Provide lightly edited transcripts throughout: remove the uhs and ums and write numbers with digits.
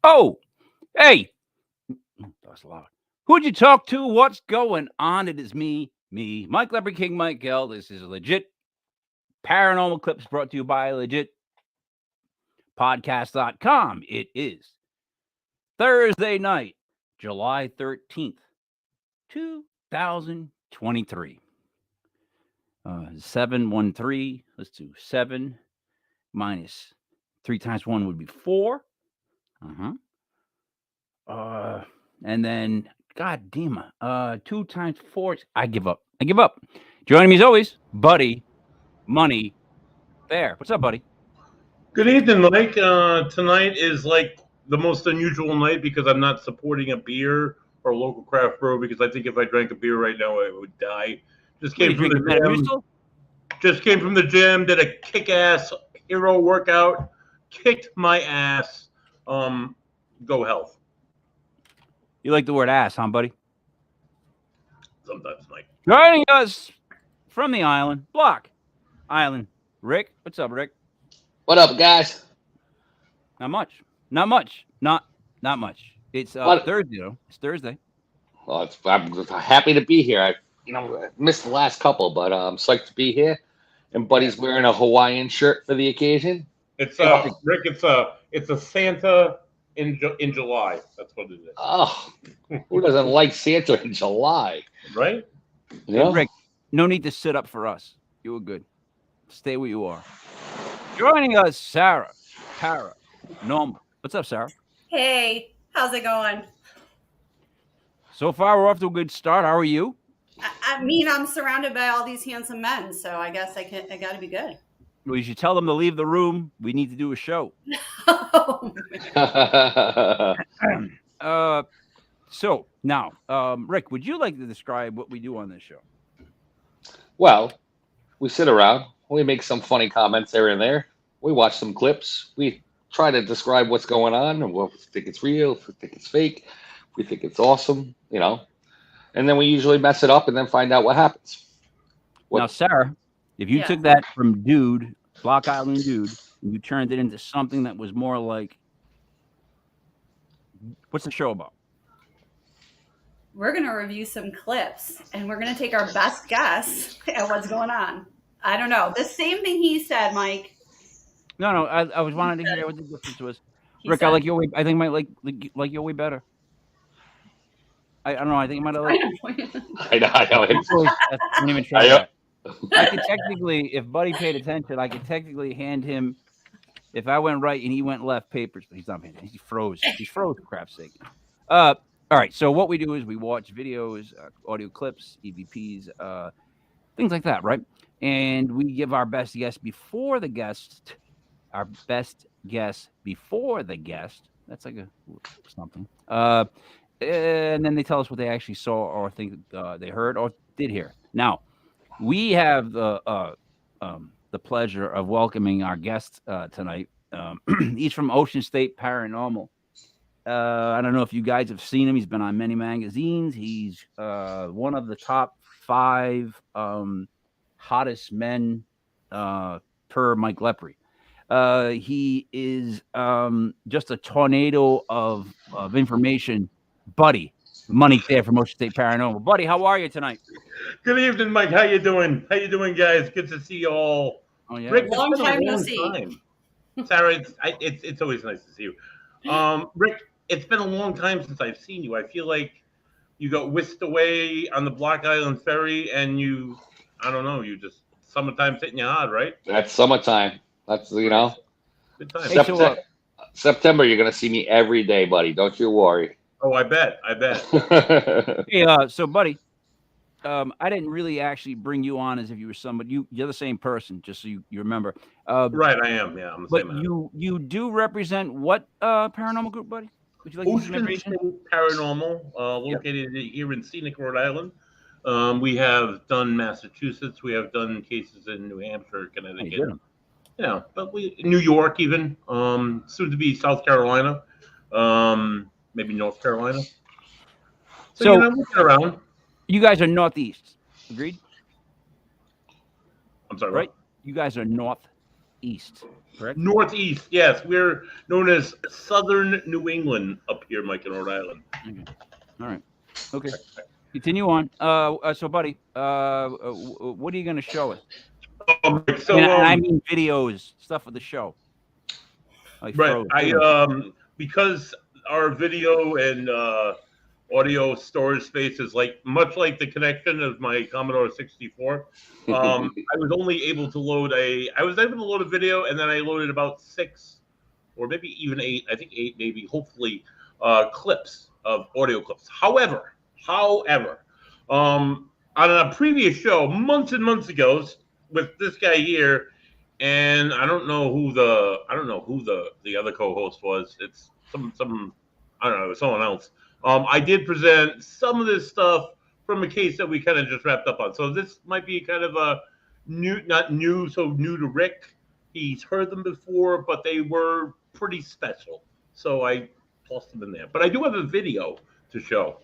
Oh, hey, that's loud. Who'd you talk to? What's going on? It is me, Mike Leopard King, Mike L. This is legit paranormal clips brought to you by legitpodcast.com. It is Thursday night, July 13th, 2023. 713. Let's do 7 minus 3 times 1 would be 4. And then, God damn it, 2 times 4. I give up. Joining me as always, Buddy Money Thayer. What's up, buddy? Good evening, Mike. Tonight is like the most unusual night because I'm not supporting a beer or a local craft brew because I think if I drank a beer right now, I would die. Just came from the gym. Did a kick-ass hero workout. Kicked my ass. Go health. You like the word ass, huh, buddy? Sometimes, Mike. Joining us from the island, Block Island, Rick. What's up, Rick? What up, guys? Not much. Not much. It's Thursday, though. It's Thursday. Well, I'm happy to be here. I missed the last couple, but I'm psyched to be here. And Buddy's wearing a Hawaiian shirt for the occasion. It's Rick. It's a Santa in July. That's what it is. Oh, who doesn't like Santa in July? Right? Yeah. Hey, Rick, no need to sit up for us. You were good. Stay where you are. Joining us, Sarah. Parah Normal. What's up, Sarah? Hey, how's it going? So far, we're off to a good start. How are you? I mean, I'm surrounded by all these handsome men, so I guess I got to be good. We should tell them to leave the room. We need to do a show. So now, Rick, would you like to describe what we do on this show? Well, we sit around. We make some funny comments there and there. We watch some clips. We try to describe what's going on and what we think it's real, if we think it's fake, if we think it's awesome, And then we usually mess it up and then find out what happens. Now, Sarah, if you took that from Block Island dude, and you turned it into something that was more like, what's the show about? We're going to review some clips, and we're going to take our best guess at what's going on. I don't know. The same thing he said, Mike. No. I was wanting to hear what the difference was. Rick, I like your way. I think I might like your way better. I don't know. I think I might have liked. I know. Don't even try that. I could technically, if Buddy paid attention, I could technically hand him, if I went right and he went left, papers, but he's not paying attention. He froze. For crap's sake. All right. So what we do is we watch videos, audio clips, EVPs, things like that, right? And we give our best guess before the guest. Our best guess before the guest. That's like something. And then they tell us what they actually saw or think they heard or did hear. Now, we have the pleasure of welcoming our guest tonight. He's from Ocean State Paranormal. I don't know if you guys have seen him. He's been on many magazines. He's one of the top 5 hottest men per Mike Lepre. He is just a tornado of information. Buddy Money Thayer from Ocean State Paranormal. Buddy, how are you tonight? Good evening, Mike. How you doing? Guys? Good to see you all. Oh yeah, Rick, long time no see. Sarah, it's always nice to see you. Rick, it's been a long time since I've seen you. I feel like you got whisked away on the Block Island ferry, and you just summertime's hitting you hard, right? That's summertime. That's Good time. Hey, September, you're gonna see me every day, buddy. Don't you worry. Oh, I bet. Hey, so buddy, I didn't really actually bring you on as if you were somebody. You're the same person, just so you remember. Right, I am. Yeah, I'm the same. But you do represent what paranormal group, buddy? Would you like Ocean State Paranormal, located here in scenic Rhode Island. We have done Massachusetts. We have done cases in New Hampshire, Connecticut. But New York even. Soon to be South Carolina. Maybe North Carolina. So looking around. You guys are Northeast. Agreed? I'm sorry. Right? You guys are Northeast. northeast, correct? Northeast, yes. We're known as Southern New England up here, Mike, in Rhode Island. Okay. All right. Okay. Continue on. So, buddy, what are you going to show us? I mean videos, stuff of the show. Right. Because our video and audio storage space is much like the connection of my Commodore 64. I was only able to load a video, and then I loaded about 6 or maybe even 8. I think 8, maybe, hopefully, clips of audio clips. However, on a previous show months and months ago with this guy here, and I don't know who the other co-host was. It's some I don't know, it was someone else. I did present some of this stuff from a case that we kind of just wrapped up on. So this might be kind of a new to Rick. He's heard them before, but they were pretty special. So I tossed them in there. But I do have a video to show.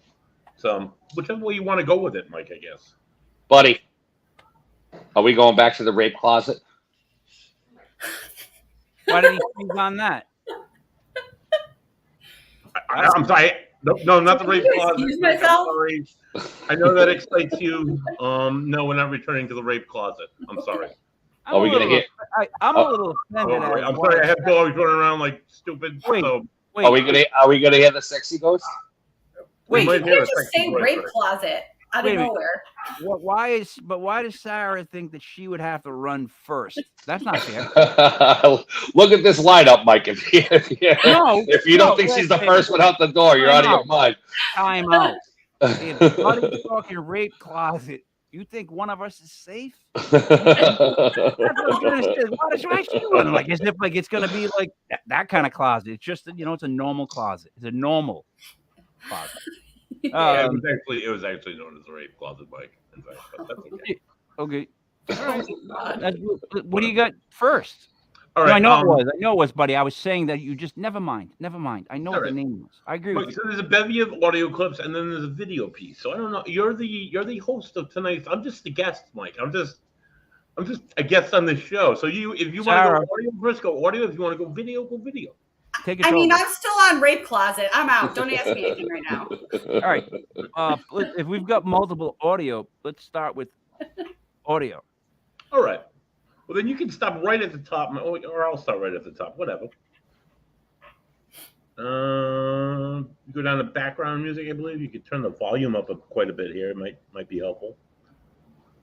So whichever way you want to go with it, Mike, I guess. Buddy, are we going back to the rape closet? Why did he speak on that? I'm sorry. No, not the rape closet. Excuse myself? Sorry. I know that excites you. No, we're not returning to the rape closet. I'm sorry. Are we going to hit? I'm a little offended. I'm sorry. I have dogs running around like stupid. Wait. Are we going to hear the sexy ghost? Wait, you can't just say rape closet out of nowhere. Why does Sarah think that she would have to run first? That's not fair. Look at this lineup, Mike. If you don't think she's the first one out the door, you're out of your mind. Time out. If Buddy's talking rape closet, you think one of us is safe? That's what I'm gonna say. Why is she running as if it's gonna be like that kind of closet? It's just it's a normal closet. It's a normal closet. It was actually known as the rape closet, Mike. In fact, but that's okay. What do you got first? All right. No, I know it was, Buddy. I was saying that you just never mind. I know what the name was. I agree with you. So there's a bevy of audio clips, and then there's a video piece. So I don't know. You're the host of tonight's. I'm just the guest, Mike. I'm just a guest on this show. So if you want to go audio, first go audio. If you want to go video, go video. Take it. I mean, I'm still on rape closet. I'm out. Don't ask me anything right now. All right. If we've got multiple audio, let's start with audio. All right. Well, then you can stop right at the top, or I'll start right at the top. Whatever. You go down to background music, I believe. You could turn the volume up quite a bit here. It might be helpful.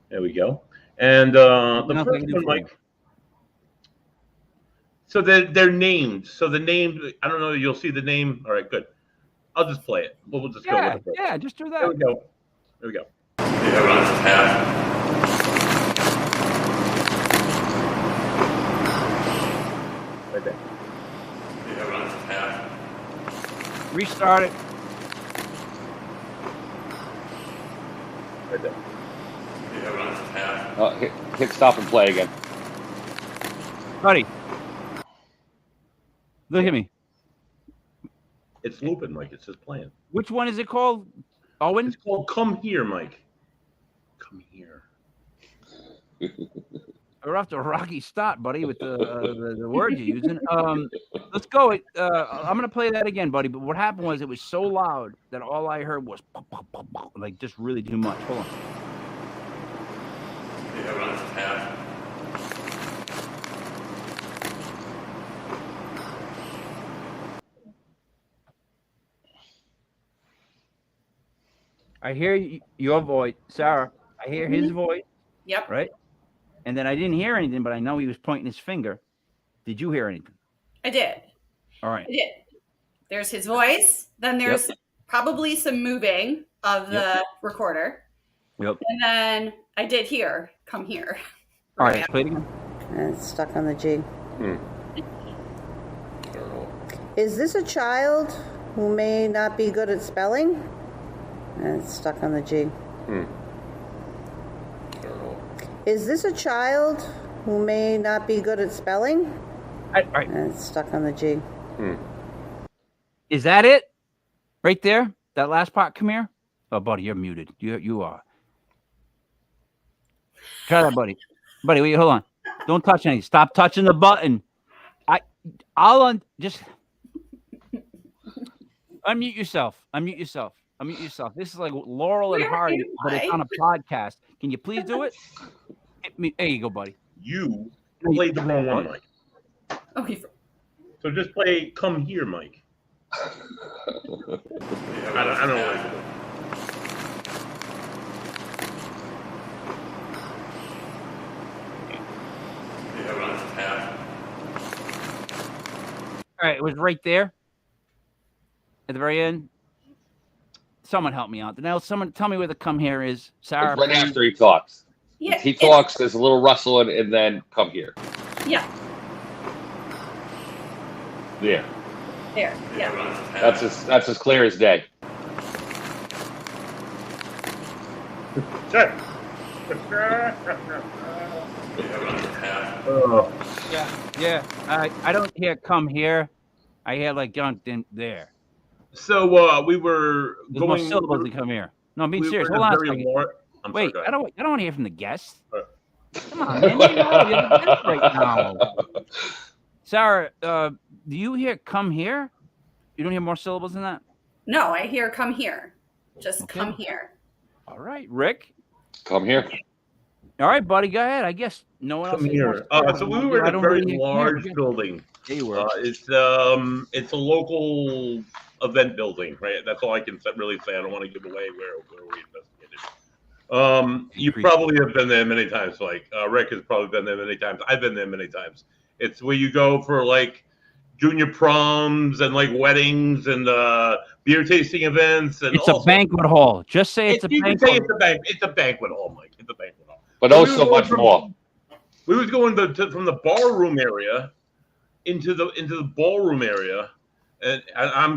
There we go. And the first one, Mike. So they're named. So the name, I don't know. You'll see the name. All right, good. I'll just play it. We'll just go with it. Yeah, just do that. There we go. There we go. Right there. Restart it. Right there. Hit stop and play again. Buddy. Look at me. It's looping, Mike. It's just playing. Which one is it called? Owen? It's called Come Here, Mike. Come Here. We're off to a rocky start, buddy, with the word you're using. Let's go. I'm going to play that again, buddy. But what happened was it was so loud that all I heard was like just really too much. Hold on. I hear your voice, Sarah. I hear his voice. Yep. Right? And then I didn't hear anything, but I know he was pointing his finger. Did you hear anything? I did. All right. I did. There's his voice. Then there's probably some moving of the recorder. Yep. And then I did hear, come here. All right, let's play it again. And it's stuck on the G. Is this a child who may not be good at spelling? And it's stuck on the G. Is this a child who may not be good at spelling? All right. And it's stuck on the G. Is that it? Right there? That last part, come here? Oh, buddy, you're muted. You are. Try that, buddy. Buddy, wait, hold on. Don't touch anything. Stop touching the button. Just unmute yourself. Unmute yourself. Unmute yourself. This is like Laurel and Hardy, but it's on a podcast. Can you please do it? There you go, buddy. You played the wrong one, Mike. Okay. So just play "Come Here," Mike. I don't know what to do. All right, it was right there at the very end. Someone help me out. Now, someone tell me where the "come here" is. Sarah, right after he talks. Yeah, he talks. There's a little rustling, and then "come here." Yeah. Yeah. There. Yeah. That's as clear as day. Sure. Yeah. I don't hear "come here." I hear like "don't there." So we were There's going. more syllables to "come here." No, I'm being serious. Hold on a second. Wait, I don't want to hear from the guests. Come on, man. You're the guest right now. Sarah, do you hear "come here"? You don't hear more syllables than that? No, I hear "come here." Just Okay. come here. All right, Rick. Come here. All right, buddy, go ahead. I guess no one else. Come here. So we were in a very large building. There you were. It's a local event building, right? That's all I can really say. I don't want to give away where we investigated. You probably have been there many times. Like Rick has probably been there many times. I've been there many times. It's where you go for like junior proms and like weddings and beer tasting events. And it's a banquet hall. Just say it's a banquet hall. It's a banquet hall, Mike. It's a banquet hall. But also much more. We was going from the bar room area into the ballroom area, and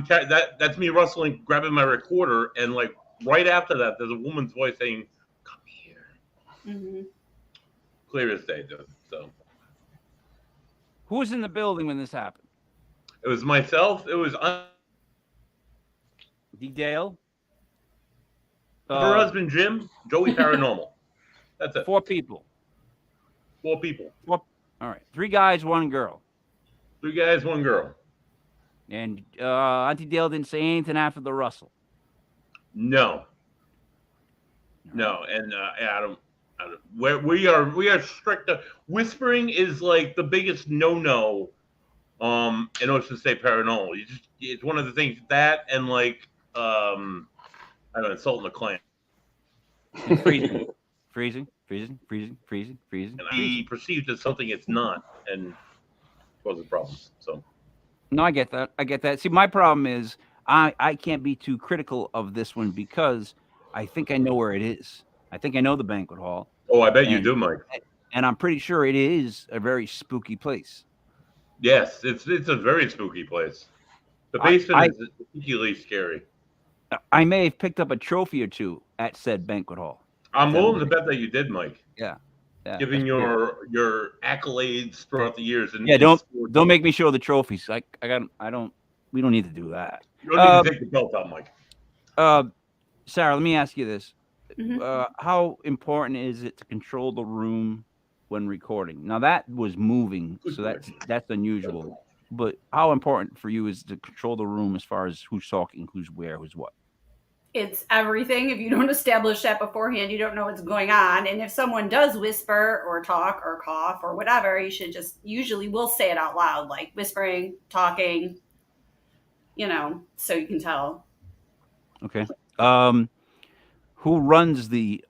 that's me rustling, grabbing my recorder, and like right after that, there's a woman's voice saying, "Come here." Mm-hmm. Clear as day, dude. So, who was in the building when this happened? It was myself. It was D. Dale. her husband Jim, Joey Paranormal. That's it. 4 people. 4 people. All right. 3 guys, 1 girl. 3 guys, 1 girl. And Auntie Dale didn't say anything after the rustle. No. And Adam, we are strict. Whispering is like the biggest no in Ocean State Paranormal. It's one of the things that and like I don't know, insulting the clan. Freezing. And he perceived as something it's not, and causes problems. So. No, I get that. See, my problem is I can't be too critical of this one because I think I know where it is. I think I know the banquet hall. Oh, I bet you do, Mike. And I'm pretty sure it is a very spooky place. Yes, it's a very spooky place. The basement is particularly scary. I may have picked up a trophy or 2 at said banquet hall. I'm willing to bet that you did, Mike. Yeah. Given your accolades throughout the years. And don't make me show the trophies. We don't need to do that. You don't need to take the belt out, Mike. Sarah, let me ask you this. Mm-hmm. How important is it to control the room when recording? Now that was moving, so that's unusual. But how important for you is to control the room as far as who's talking, who's where, who's what? It's everything. If you don't establish that beforehand, you don't know what's going on. And if someone does whisper or talk or cough or whatever, you should usually will say it out loud, like whispering, talking, so you can tell. Okay. Who runs the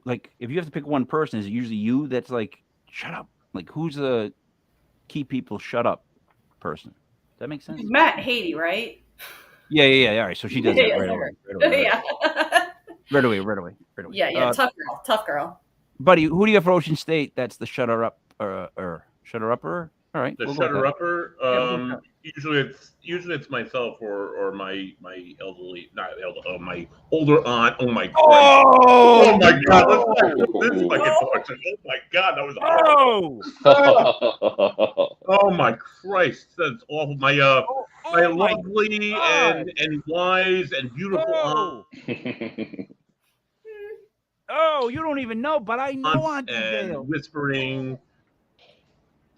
like if you have to pick one person, is it usually you that's like shut up? Like who's the key people shut up person? Does that make sense? You met Haiti, right? Yeah. All right, so she does that right away. Right away. Yeah. Tough girl. Buddy, who do you have for Ocean State? That's the shutter up or shutter upper. All right. The shutter upper. Usually it's myself or my elderly, not elderly, my older aunt. Oh my god! Oh my god! This fucking torture. Oh my god, that was horrible. Oh my Christ, that's awful. My lovely and wise and beautiful aunt. Oh, you don't even know, but I know Auntie and Dale. Whispering.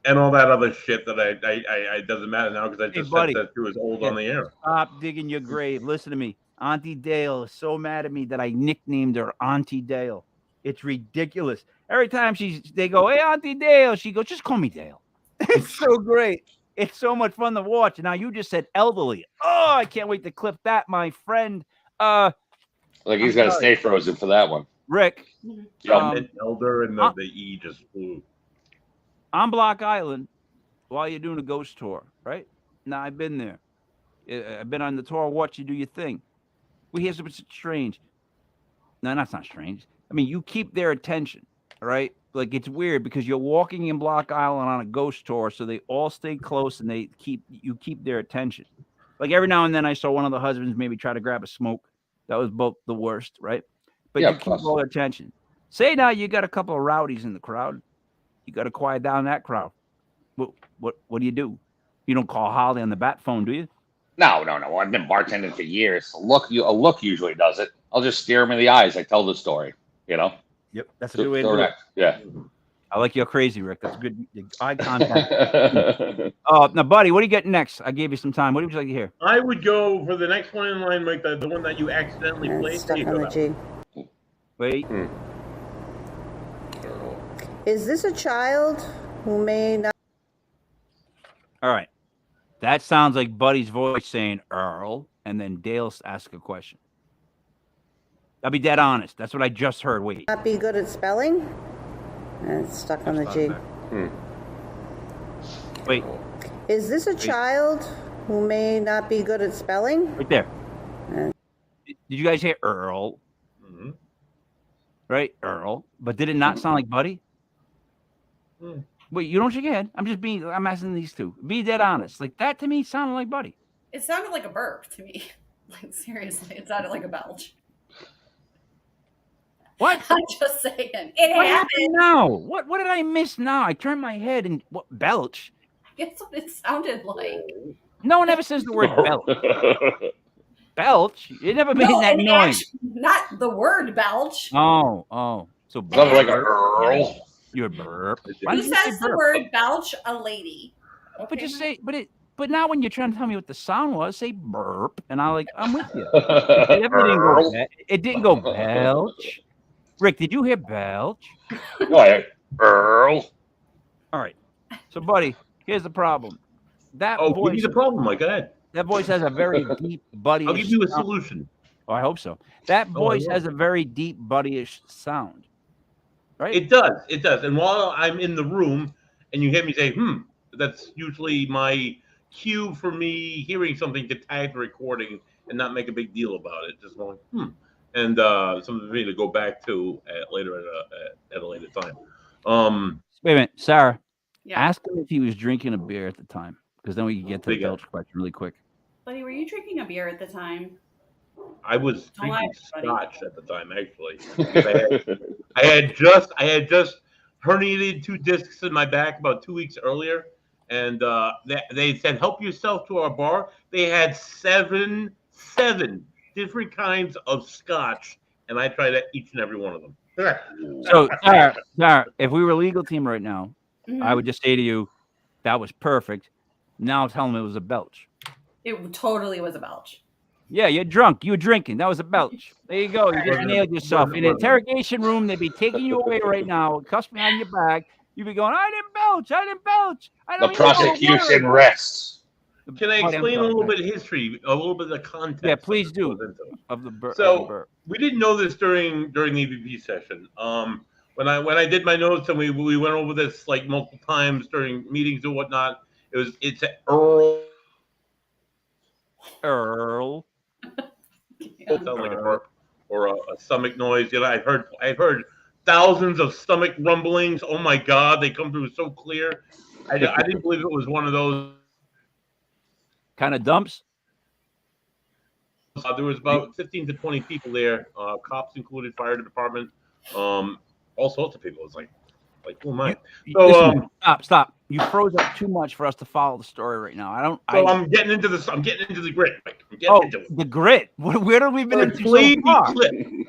and all that other shit that I doesn't matter now because I just said that she was old on the air. Stop digging your grave. Listen to me. Auntie Dale is so mad at me that I nicknamed her Auntie Dale. It's ridiculous. Every time they go, hey, Auntie Dale, she goes, just call me Dale. It's so great. It's so much fun to watch. Now you just said elderly. Oh, I can't wait to clip that, my friend. Like he's got to stay frozen for that one. Rick. Elder and the E just flew. On Block Island, while you're doing a ghost tour, right? Now I've been there. I've been on the tour. Watch you do your thing. We hear something strange. No, that's not strange. I mean, you keep their attention, right? Like it's weird because you're walking in Block Island on a ghost tour, so they all stay close and you keep their attention. Like every now and then, I saw one of the husbands maybe try to grab a smoke. That was both the worst, right? But you keep all their attention. Say now you got a couple of rowdies in the crowd. You got to quiet down that crowd. What do you do? You don't call Holly on the bat phone, do you? No. I've been bartending for years. A look usually does it. I'll just stare him in the eyes. I tell the story, you know? Yep. That's a good way to do it. Yeah. I like your crazy, Rick. That's good. Eye contact. Now, Buddy, what do you get next? I gave you some time. What would you like to hear? I would go for the next one in line, Mike, the one that you accidentally played. Stuck on the G. Wait. Is this a child who may not? All right. That sounds like Buddy's voice saying Earl, and then Dale's ask a question. I'll be dead honest. That's what I just heard. Wait. Not be good at spelling? It's stuck on the G. Wait. Is this a child who may not be good at spelling? Right there. Did you guys hear Earl? Mm-hmm. Right? Earl. But did it not sound like Buddy? Wait, you don't shake your head. I'm asking these two. Be dead honest. Like that to me sounded like Buddy. It sounded like a burp to me. Like seriously, it sounded like a belch. What? I'm just saying. It What happened. happened now? What did I miss now? I turned my head and what belch? Guess what it sounded like. No one ever says the word belch. Belch? You never made that noise. Not the word belch. Oh. So Sounded like a Earl. You're a burp. Who says the word belch? A lady. Okay, But just say, but now when you're trying to tell me what the sound was, say burp, and I'm with you. It didn't go belch. Rick, did you hear belch? No, Earl. All right. So, Buddy, here's the problem. That give voice. me the problem, Mike. Go ahead. That voice has a very deep Buddy. I'll give you a solution. Oh, I hope so. That voice has a very deep Buddy-ish sound. Right? It does. And while I'm in the room and you hear me say, that's usually my cue for me hearing something to tag the recording and not make a big deal about it. Just going, and something for me to go back to later at a later time. Wait a minute, Sarah. Yeah. Ask him if he was drinking a beer at the time, because then we can get to the belch question really quick. Buddy, were you drinking a beer at the time? I was Don't lie, drinking buddy. scotch at the time, actually. I had just herniated 2 discs in my back about 2 weeks earlier, and they said, "Help yourself to our bar." They had seven different kinds of scotch, and I tried each and every one of them. So, Sarah, if we were a legal team right now, I would just say to you, that was perfect. Now tell them it was a belch. It totally was a belch. Yeah, you're drunk. You were drinking. That was a belch. There you go. You just nailed yourself. In an interrogation room, they'd be taking you away right now, cuffs behind your back. You'd be going, I didn't belch. The prosecution rests. Can I explain a little bit of history, a little bit of the context? Yeah, please do. Of the burp. So we didn't know this during the EVP session. When I did my notes and we went over this like multiple times during meetings and whatnot, it's an Earl. It sounds like a burp or a stomach noise. You know, I've heard thousands of stomach rumblings. Oh my God, they come through so clear. I didn't believe it was one of those kind of dumps. There was about 15 to 20 people there, cops included, fire department, all sorts of people. It's like, oh my. Stop. You froze up too much for us to follow the story right now. I'm getting into this. I'm getting into the grit. Into it. The grit. Where have we been into so far?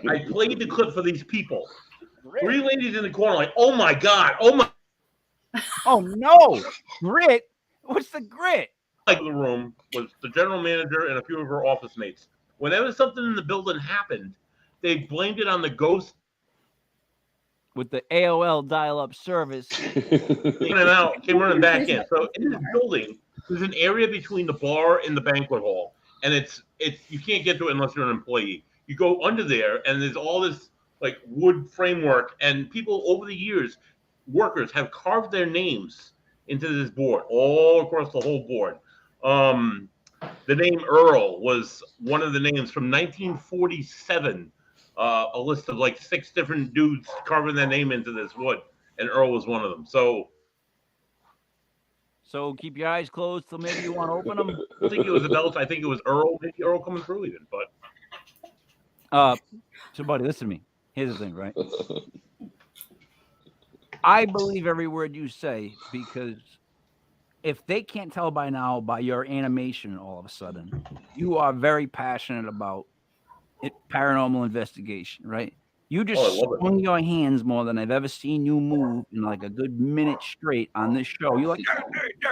I played the clip for these people. 3 ladies in the corner, like, oh my God, oh my. Oh no, grit. What's the grit? Like the room was the general manager and a few of her office mates. Whenever something in the building happened, they blamed it on the ghost. With the AOL dial-up service, In and out, came running back in. So in this building, there's an area between the bar and the banquet hall, and it's you can't get to it unless you're an employee. You go under there, and there's all this like wood framework, and people over the years, workers have carved their names into this board all across the whole board. The name Earl was one of the names from 1947. A list of like 6 different dudes carving their name into this wood, and Earl was one of them. So keep your eyes closed till maybe you want to open them. I don't think it was Abel. I think it was Earl. Maybe Earl coming through even. But so buddy, listen to me. Here's the thing, right? I believe every word you say, because if they can't tell by now by your animation, all of a sudden, you are very passionate about paranormal investigation, right? You just swung your hands more than I've ever seen you move in like a good minute straight on this show. You're like,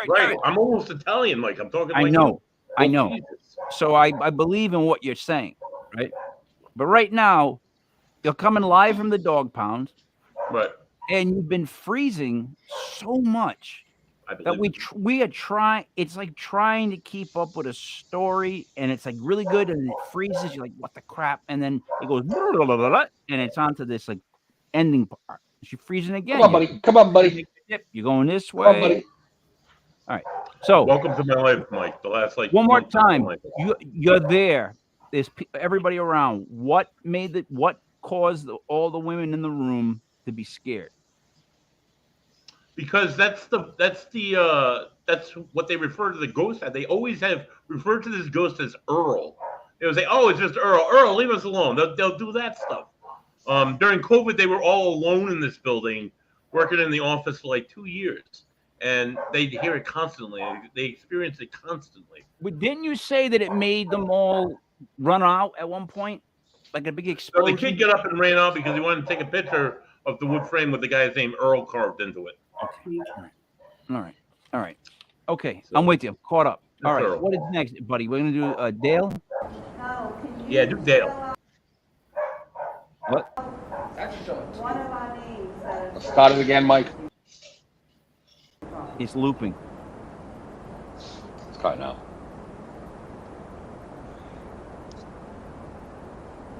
right. I'm almost Italian, Mike. I'm talking. I like know. I know. Jesus. So I believe in what you're saying, right? But right now, you're coming live from the dog pound, right? And you've been freezing so much that we are trying. It's like trying to keep up with a story, and it's like really good, and it freezes. You're like, what the crap? And then it goes, blah, blah, blah, blah, and it's onto this like ending part. You're freezing again. Come on, buddy. Come on, buddy. You're going this way. Come on, buddy. All right. So welcome to my life, Mike. The last like one more time. You're there. There's everybody around. What caused all the women in the room to be scared? Because that's what they refer to the ghost as. They always have referred to this ghost as Earl. They would say, "Oh, it's just Earl. Earl, leave us alone." They'll do that stuff. During COVID, they were all alone in this building, working in the office for like 2 years, and they hear it constantly. They experience it constantly. But didn't you say that it made them all run out at one point, like a big explosion? So the kid got up and ran out because he wanted to take a picture of the wood frame with the guy's name Earl carved into it. Okay. All right. Okay, so, I'm with you. I'm caught up. All right. Earl. What is next, buddy? We're gonna do Dale. Yeah, do Dale. What? One of our names. Start it again, Mike. It's looping. It's cutting out.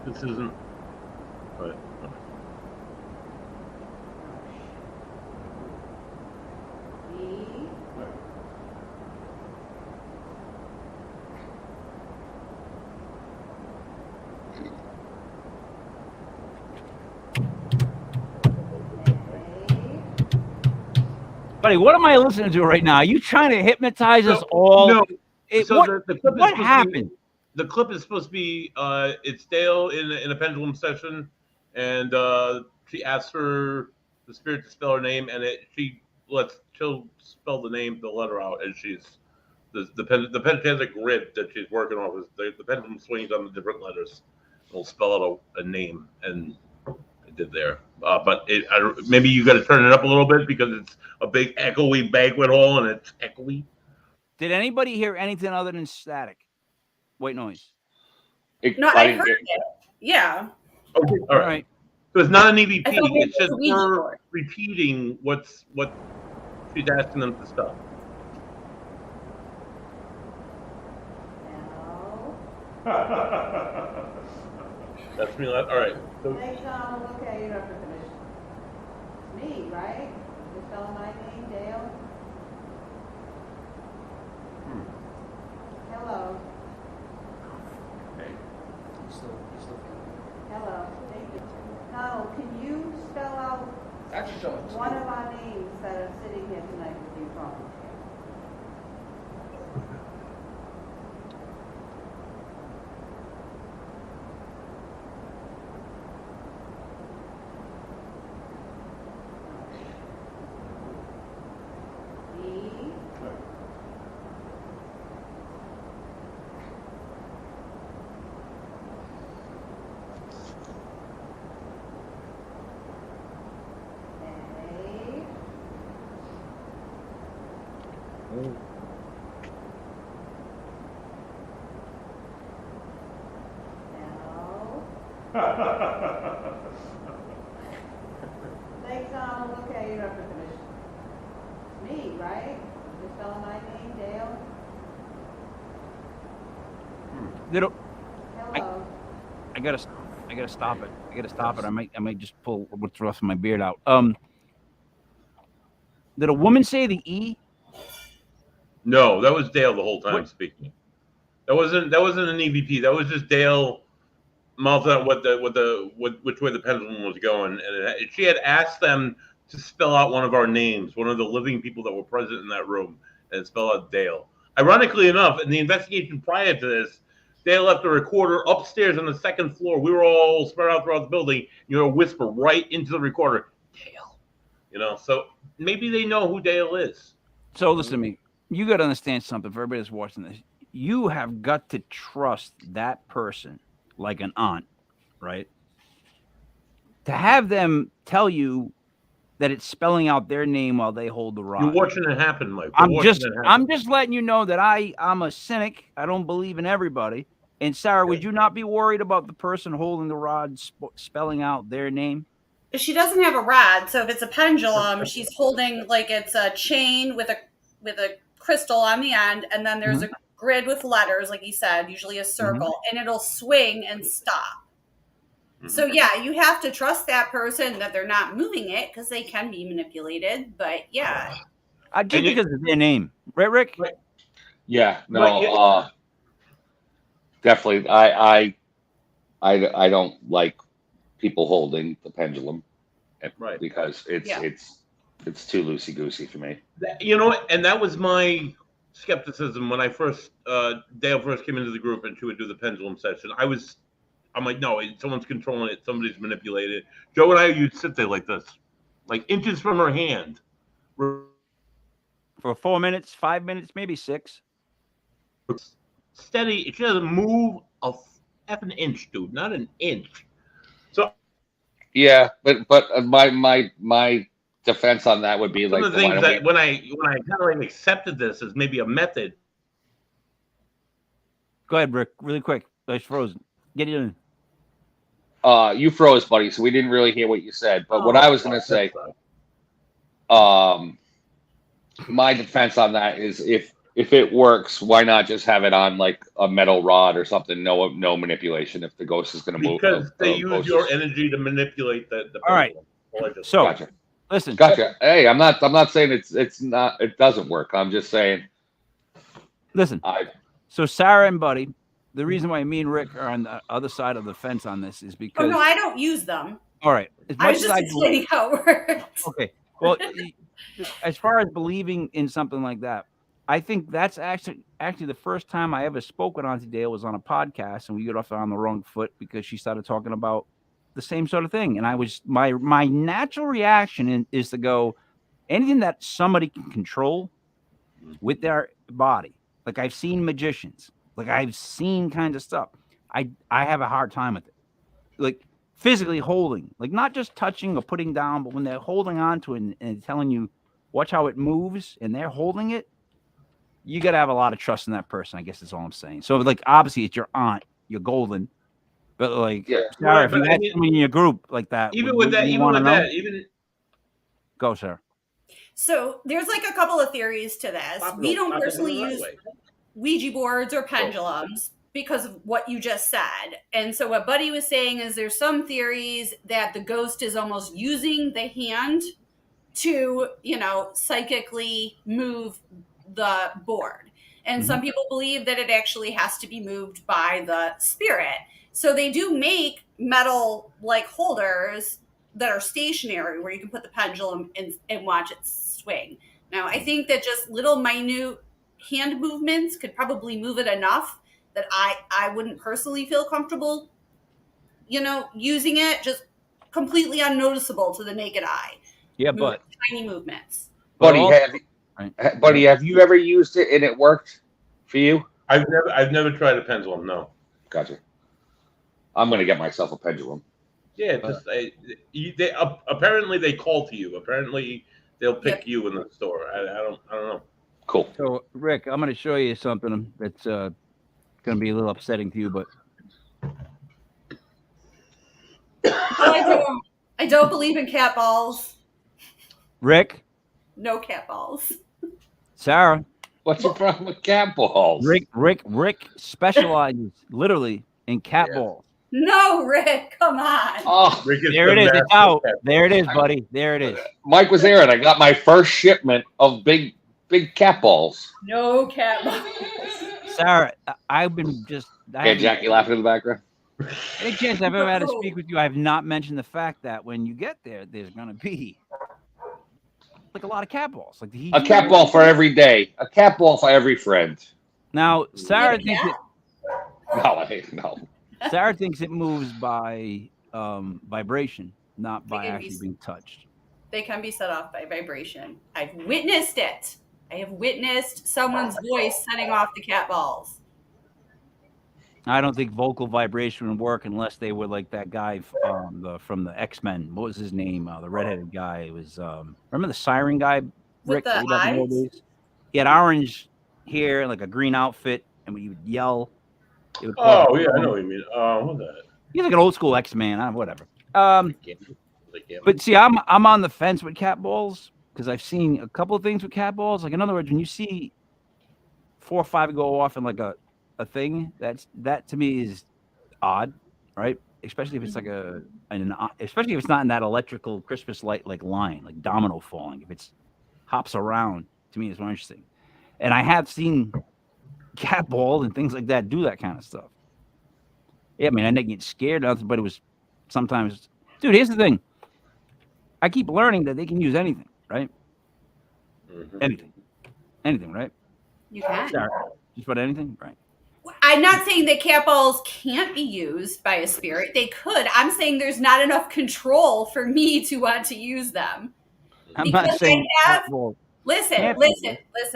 This isn't. Right. Buddy, what am I listening to right now? Are you trying to hypnotize us all? No. What happened? The clip is supposed to be it's Dale in a pendulum session, and she asks for the spirit to spell her name, and she'll spell the letter out, and she's the pendulum has a grid that she's working off. The pendulum swings on the different letters. It'll spell out a name, and it did there. But maybe you got to turn it up a little bit because it's a big echoey banquet hall, and it's echoey. Did anybody hear anything other than static? White noise. No, I heard it. Yeah. Okay. All right. So it's not an EVP. It's just her repeating what she's asking them to stop. That's me. All right. So, Hey, Sean, look at you after permission. It's me, right? You spelling my name, Dale? Hello. Hello. Thank you. Now, can you spell out one of our names that are sitting here tonight with you from? Next time, look at you, Dr. Commissioner. Me, right? You're spelling my name, Dale? Little, Hello. I gotta stop it. I might just pull what's left of my beard out. Did a woman say the E? No, that was Dale the whole time What? speaking. That wasn't an EVP. That was just Dale mouthing out which way the pendulum was going, and she had asked them to spell out one of our names, one of the living people that were present in that room, and spell out Dale. Ironically enough, in the investigation prior to this, Dale left a recorder upstairs on the second floor. We were all spread out throughout the building. You know, whisper right into the recorder, Dale. You know, so maybe they know who Dale is. So listen to me. You got to understand something for everybody that's watching this. You have got to trust that person like an aunt, right? To have them tell you that it's spelling out their name while they hold the rod. You're watching it happen, Mike. I'm just letting you know that I'm a cynic. I don't believe in everybody. And Sarah, would you not be worried about the person holding the rod spelling out their name? She doesn't have a rod, so if it's a pendulum, she's holding like it's a chain with a crystal on the end, and then there's a grid with letters, like you said, usually a circle, and it'll swing and stop. So yeah, you have to trust that person that they're not moving it because they can be manipulated. But yeah, just because of their name, right, Rick? Right. Yeah, no, definitely. I don't like people holding the pendulum, right? Because it's too loosey goosey for me. You know, and that was my skepticism when I first Dale first came into the group and she would do the pendulum session. I'm like, no, someone's controlling it. Somebody's manipulated it. Joe and I would sit there like this, like inches from her hand. For 4 minutes, 5 minutes, maybe 6. Steady. She doesn't move a effing inch, dude. Not an inch. So. Yeah, but my defense on that would be some like of the things that when I kind of accepted this as maybe a method. Go ahead, Rick, really quick. It's frozen. Get it in. You froze, buddy, so we didn't really hear what you said. But what I was going to say, my defense on that is if it works, why not just have it on like a metal rod or something? No manipulation. If the ghost is going to move, because they use your energy to manipulate the all right. So gotcha. Listen, gotcha. Hey, I'm not saying it doesn't work. I'm just saying. Listen. So Sarah and Buddy. The reason why me and Rick are on the other side of the fence on this is because... Oh, no, I don't use them. All right. I was just explaining how it works. Okay. Well, as far as believing in something like that, I think that's actually the first time I ever spoke with Auntie Dale was on a podcast, and we got off on the wrong foot because she started talking about the same sort of thing. And I was my natural reaction is to go, anything that somebody can control with their body. Like I've seen magicians. Like I've seen kind of stuff. I have a hard time with it. Like physically holding, like not just touching or putting down, but when they're holding on to it and telling you, watch how it moves, and they're holding it, you got to have a lot of trust in that person. I guess that's all I'm saying. So like obviously it's your aunt, you're golden, but like Sarah, if you had someone in your group like that, go, Sarah. So there's like a couple of theories to this. We don't personally use Ouija boards or pendulums because of what you just said. And so what Buddy was saying is there's some theories that the ghost is almost using the hand to, psychically move the board. And some people believe that it actually has to be moved by the spirit. So they do make metal like holders that are stationary where you can put the pendulum and watch it swing. Now, I think that just little minute hand movements could probably move it enough that I wouldn't personally feel comfortable, using it, just completely unnoticeable to the naked eye. Yeah, but tiny movements. Buddy, have you ever used it and it worked for you? I've never tried a pendulum. No. Gotcha. I'm gonna get myself a pendulum. Yeah, just they apparently they call to you. Apparently they'll pick you in the store. I don't know. Cool. So Rick, I'm gonna show you something that's gonna be a little upsetting to you, but I don't believe in cat balls. Rick, No cat balls. Sarah. What's your problem with cat balls? Rick specializes literally in cat balls. No, Rick, come on. Oh, there it is. It's out. There it is, buddy. There it is. Mike was there, and I got my first shipment of big cat balls. No cat balls. Sarah, I've been just. Jackie laughing in the background. Any chance I've ever had to speak with you, I have not mentioned the fact that when you get there, there's going to be like a lot of cat balls. Like a cat ball for every day. A cat ball for every friend. Now, Sarah thinks No. Sarah thinks it moves by vibration, not by actually being touched. They can be set off by vibration. I've witnessed it. I have witnessed someone's voice setting off the cat balls. I don't think vocal vibration would work unless they were like that guy from the X-Men. What was his name? The redheaded guy. It was remember the siren guy? Rick, with the eyes? He had orange hair, like a green outfit, and when he would yell, it would I know what you mean. What's that? He's like an old school X-Man. Whatever. But see, I'm on the fence with cat balls because I've seen a couple of things with cat balls. Like in other words, when you see 4 or 5 go off in like a thing, that to me is odd, right? Especially if it's like especially if it's not in that electrical Christmas light like line, like domino falling. If it's hops around, to me it's more interesting. And I have seen cat balls and things like that do that kind of stuff. Yeah, I mean, I didn't get scared, but it was sometimes. Dude, here's the thing. I keep learning that they can use anything, right? Mm-hmm. Anything, right? You can. Just about anything, right? I'm not saying that cat balls can't be used by a spirit. They could. I'm saying there's not enough control for me to want to use them. I'm not saying Listen,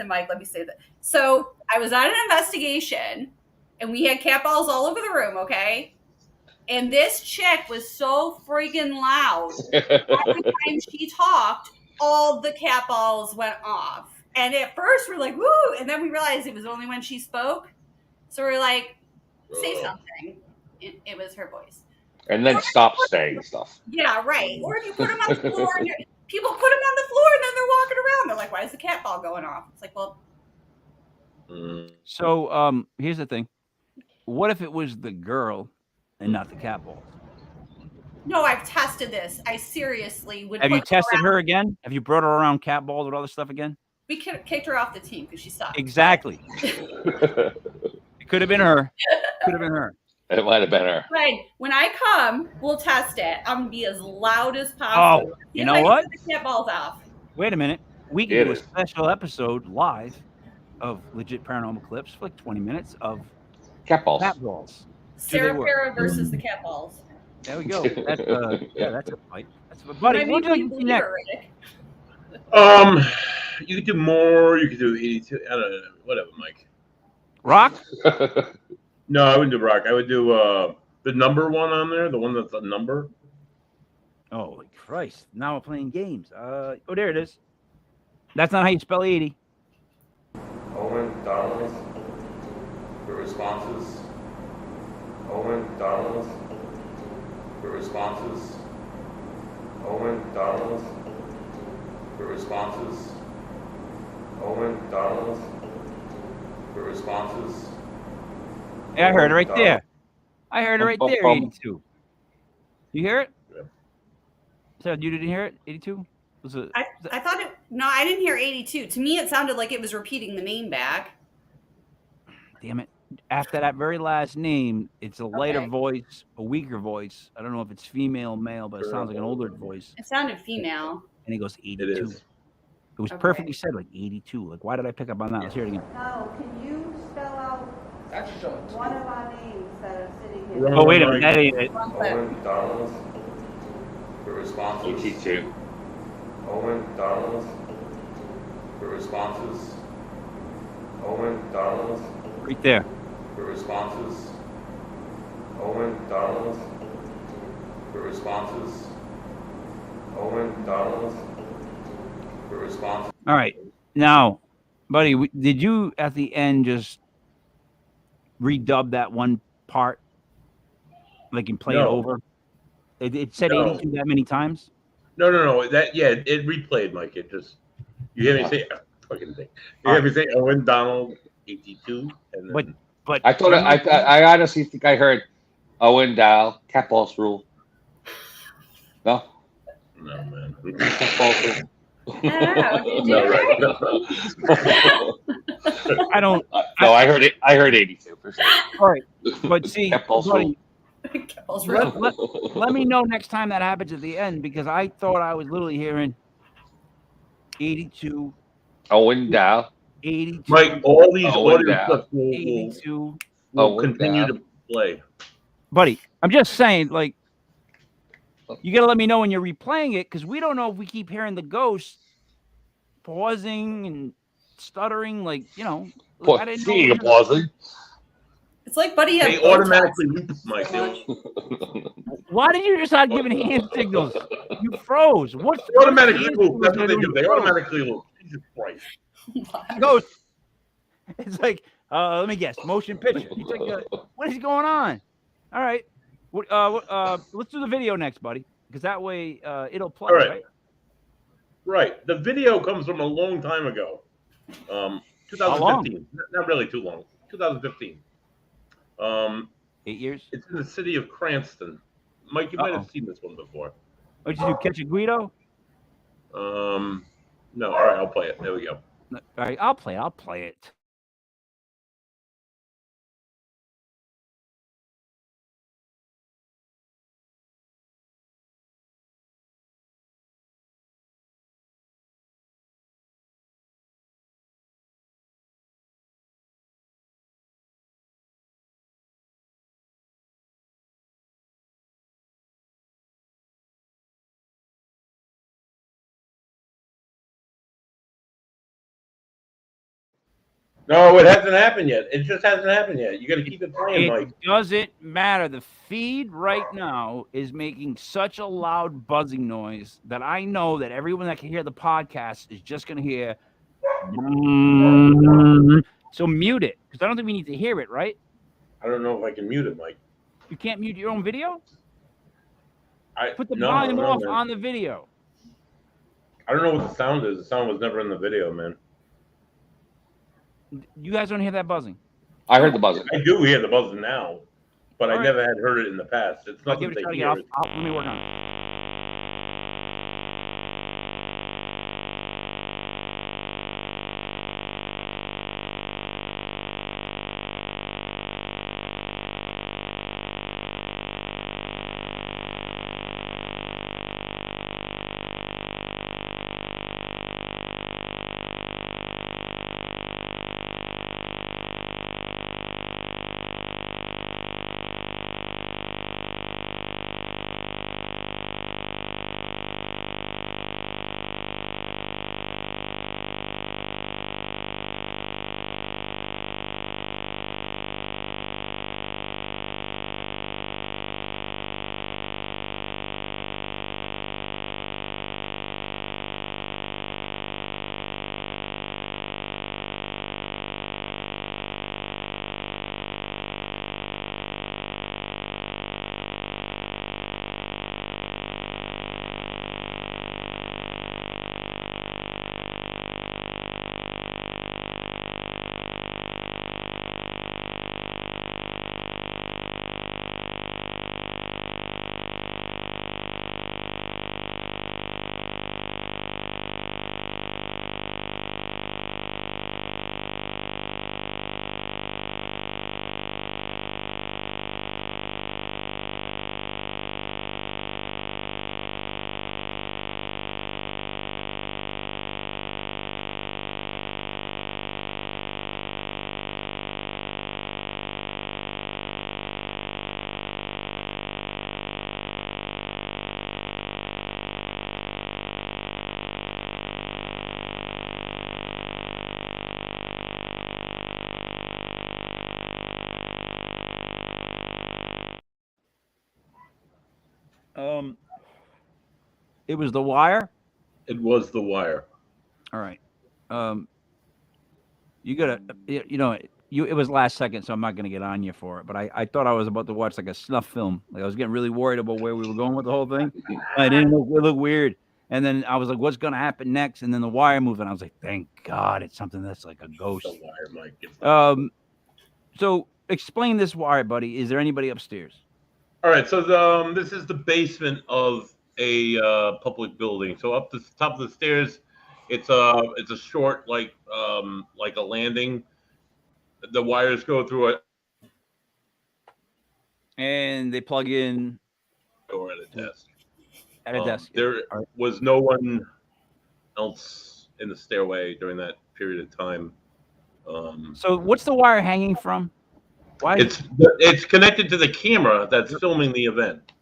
Mike, let me say that. So I was on an investigation and we had cat balls all over the room, okay? And this chick was so freaking loud. Every time she talked, all the cat balls went off. And at first we're like, woo! And then we realized it was only when she spoke. So we're like, say something. It was her voice. And then stop saying stuff. Yeah, right. Or if you put them on the floor, people put them on the floor and then they're walking around. They're like, why is the cat ball going off? It's like, well. So here's the thing. What if it was the girl and not the cat ball? No, I've tested this. I seriously would. Have you tested her again? Have you brought her around cat balls or other stuff again? We kicked her off the team because she sucked. Exactly. It could have been her. It might have been her. Right. When I come, we'll test it. I'm going to be as loud as possible. Oh, you know what? The cat balls off. Wait a minute. We can do a special episode live of legit paranormal clips for like 20 minutes of cat balls. Sarah Parah versus the cat balls. There we go. That's a fight. Buddy, what do you think next? You could do more. You could do 82. I don't know. Whatever, Mike. Rock? No, I wouldn't do rock. I would do the number one on there, the one that's a number. Holy Christ. Now we're playing games. There it is. That's not how you spell 80. Owen, Donald, for responses. Owen, Donald, for responses. Owen, Donald, for responses. Owen, Donald, for responses. Yeah, I heard it right there. I heard it right there, 82. You hear it? Yeah. So you didn't hear it, 82? I thought it. No, I didn't hear 82. To me, it sounded like it was repeating the name back. Damn it. After that very last name, it's a lighter voice, a weaker voice. I don't know if it's female or male, but it sounds like an older voice. It sounded female. And he goes 82. It is. It was perfectly said, like 82. Like, why did I pick up on that? Let's hear it again. Now, can you spell out one of our names that are sitting here? Oh, wait a minute. That ain't it. Owen, Donald, for responses. 82. Owen, Donald, for responses. Owen, Donald, Right there. for responses. Owen, Donald, for responses. Owen, Donald, for responses. All right. Now, buddy, did you at the end just redub that one part? Like and play it over? It said No. 82 that many times. No. That it replayed, Mike. It just you hear me say fucking thing. You hear me say Owen Donald 82, and then But I thought I honestly think I heard Owen Dow cat balls rule. No, no man. cat balls rule. I don't know. Did you? No, right. No. I don't. No, I heard it. I heard 82%. All right, but see, Cat balls buddy, rule. let me know next time that happens at the end, because I thought I was literally hearing 82, Owen Dow. 82, Mike, all these Owen audio Dow. clips 82. will Owen continue Dow. to play. Buddy, I'm just saying, like, you got to let me know when you're replaying it, because we don't know if we keep hearing the ghost pausing and stuttering, like, you know. I didn't Speaking know. of pausing. It's like Buddy had They Botox. automatically loop, Mike. Why did you just start giving hand signals? You froze. What's Automatically loop. That's what they do. They automatically loop. Jesus Christ. Ghost. It's like, let me guess, motion picture. It's like, what is going on? All right. Let's do the video next, buddy, because that way it'll play. All right. Right. The video comes from a long time ago. 2015. Not really too long. 2015. 8 years. It's in the city of Cranston. Mike, you might have seen this one before. What'd you do? Catch a Guido? No. All right, I'll play it. There we go. All right, I'll play it. No, it hasn't happened yet. It just hasn't happened yet. You got to keep it playing, Mike. It doesn't matter. The feed right now is making such a loud buzzing noise that I know that everyone that can hear the podcast is just going to hear. So mute it, because I don't think we need to hear it, right? I don't know if I can mute it, Mike. You can't mute your own video? Put the no, volume no, off man. on the video. I don't know what the sound is. The sound was never in the video, man. You guys don't hear that buzzing? I heard the buzzing. I do hear the buzzing now, but All I right. never had heard it in the past. It's I'll nothing give it a to shot hear. again. Let me work on it. It was The Wire. It was The Wire. All right. You gotta, you it was last second, so I'm not going to get on you for it. But I thought I was about to watch like a snuff film. Like I was getting really worried about where we were going with the whole thing. I didn't look weird. And then I was like, what's going to happen next? And then the wire moved, and I was like, thank God it's something that's like a ghost. The wire, Mike. So explain this wire, buddy. Is there anybody upstairs? All right, so this is the basement of a public building. So up the top of the stairs, it's a short like a landing. The wires go through it, and they plug in or at a desk. At a desk. There was no one else in the stairway during that period of time. So what's the wire hanging from? Why? It's connected to the camera that's filming the event.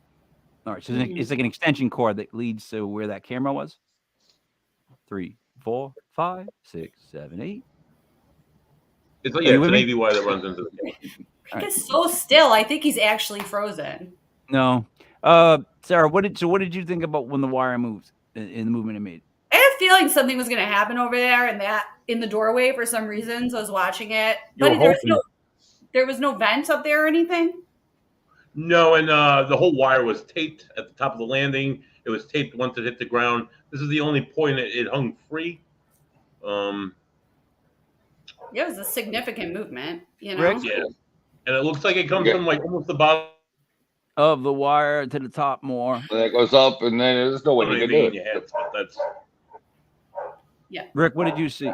All right, so it's like an extension cord that leads to where that camera was. 3, 4, 5, 6, 7, 8. It's like it's an AV wire that runs into the camera. Rick is so still. I think he's actually frozen. No. Sarah, what did you think about when the wire moved in the movement it made? I had a feeling something was going to happen over there, and that in the doorway for some reasons. I was watching it, but there was no vent up there or anything. No, and the whole wire was taped at the top of the landing. It was taped once it hit the ground. This is the only point it hung free. Yeah, it was a significant movement, you know. Rick? Yeah, and it looks like it comes from like almost the bottom of the wire to the top more. And it goes up, and then there's no way you can do it. That's... Yeah. Rick, what did you see?